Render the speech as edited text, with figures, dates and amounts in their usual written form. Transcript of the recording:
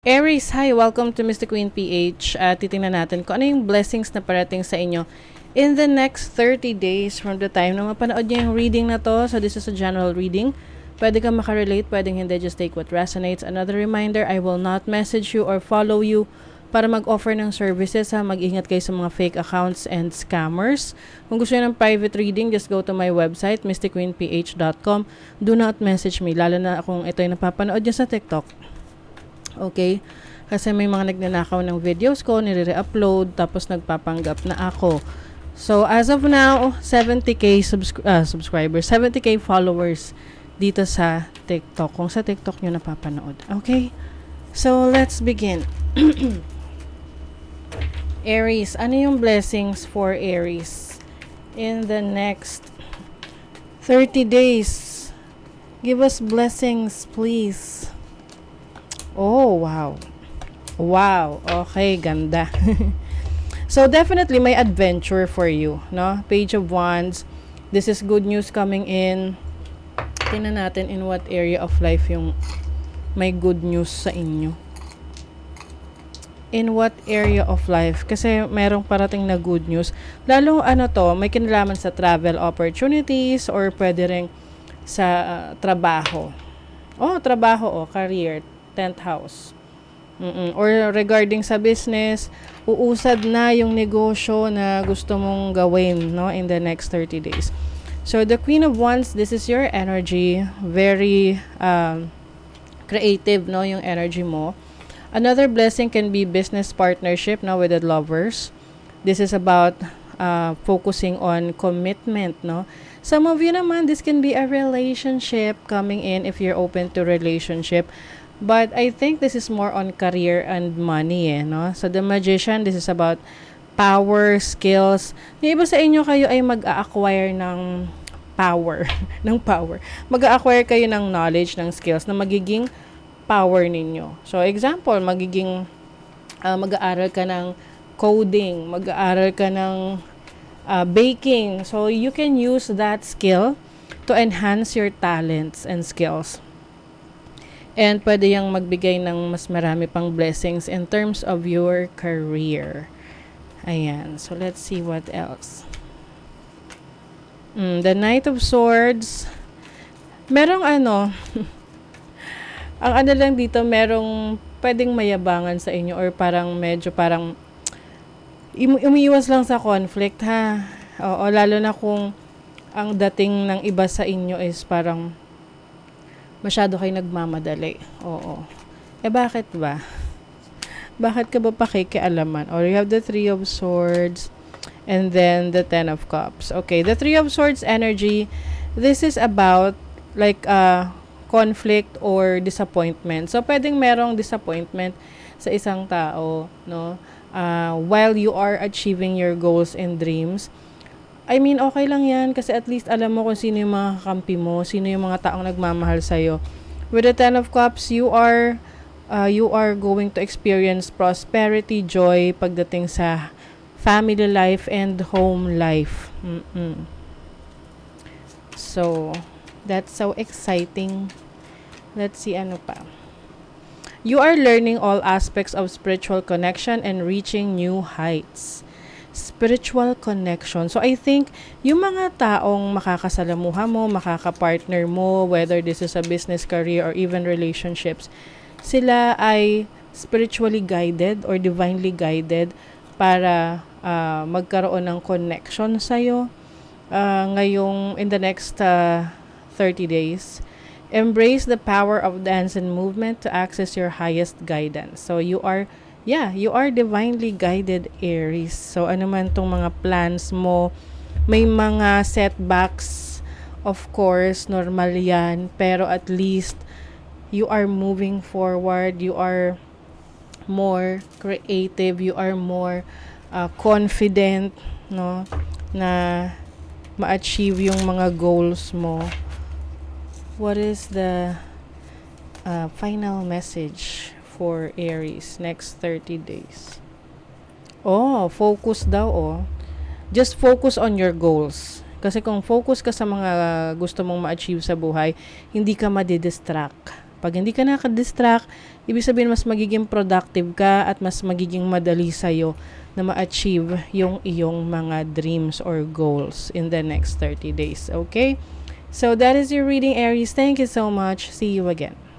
Aries, hi! Welcome to Mr. Queen PH. Titingnan natin kung ano yung blessings na parating sa inyo in the next 30 days from the time na mapanood niyo yung reading na to. So this is a general reading. Pwede kang makarelate, pwedeng hindi. Just take what resonates. Another reminder, I will not message you or follow you para mag-offer ng services. Mag-ingat kayo sa mga fake accounts and scammers. Kung gusto niyo ng private reading, just go to my website, mrqueenph.com. Do not message me, lalo na kung ito yung napapanood niyo sa TikTok. Okay? Kasi may mga nagnanakaw ng videos ko, nire-upload, tapos nagpapanggap na ako. So, as of now, 70k subscribers, 70k followers dito sa TikTok. Kung sa TikTok nyo napapanood. Okay? So, let's begin. Aries, ano yung blessings for Aries in the next 30 days? Give us blessings, please. Oh, wow. Wow. Okay, ganda. So, definitely may adventure for you, no? Page of Wands. This is good news coming in. Tingnan natin in what area of life yung may good news sa inyo. In what area of life? Kasi merong parating na good news. Lalo may kinalaman sa travel opportunities or pwede rin sa trabaho. Trabaho, career. 10th house. Or regarding sa business, uusad na yung negosyo na gusto mong gawin, no, in the next 30 days. So, the Queen of Wands, this is your energy. Very creative, no, yung energy mo. Another blessing can be business partnership, no, with the lovers. This is about focusing on commitment, no. Some of you naman, this can be a relationship coming in if you're open to relationship. But I think this is more on career and money, no? So, the Magician, this is about power, skills. Yung iba sa inyo, kayo ay mag-a-acquire ng power. Mag-a-acquire kayo ng knowledge, ng skills na magiging power ninyo. So, example, mag-aaral ka ng coding, mag-aaral ka ng baking. So, you can use that skill to enhance your talents and skills. And pwede yang magbigay ng mas marami pang blessings in terms of your career. Ayan. So, let's see what else. The Knight of Swords. Merong ang lang dito, merong pwedeng mayabangan sa inyo or parang umiiwas lang sa conflict, ha? Oo, lalo na kung ang dating ng iba sa inyo is parang masyado kayo nagmamadali. Oo. Bakit ba? Bakit ka ba pakikialaman? Or you have the Three of Swords and then the Ten of Cups. Okay, the Three of Swords energy, this is about like conflict or disappointment. So, pwedeng merong disappointment sa isang tao, no? While you are achieving your goals and dreams. I mean, okay lang yan kasi at least alam mo kung sino yung mga kakampi mo, sino yung mga taong nagmamahal sa'yo. With the Ten of Cups, you are going to experience prosperity, joy pagdating sa family life and home life. So, that's so exciting. Let's see ano pa. You are learning all aspects of spiritual connection and reaching new heights. Spiritual connection. So, I think, yung mga taong makakasalamuha mo, makakapartner mo, whether this is a business, career, or even relationships, sila ay spiritually guided or divinely guided para magkaroon ng connection sa'yo ngayong in the next 30 days. Embrace the power of dance and movement to access your highest guidance. So, you are divinely guided, Aries. So, ano man tong mga plans mo, may mga setbacks, of course, normal yan. Pero at least, you are moving forward. You are more creative. You are more confident, no? Na ma-achieve yung mga goals mo. What is the final message for Aries next 30 days? Focus daw. Just focus on your goals. Kasi kung focus ka sa mga gusto mong ma-achieve sa buhay, hindi ka madidistract. Pag hindi ka nakadistract, ibig sabihin mas magiging productive ka at mas magiging madali sa'yo na ma-achieve yung iyong mga dreams or goals in the next 30 days. Okay? So that is your reading, Aries. Thank you so much. See you again.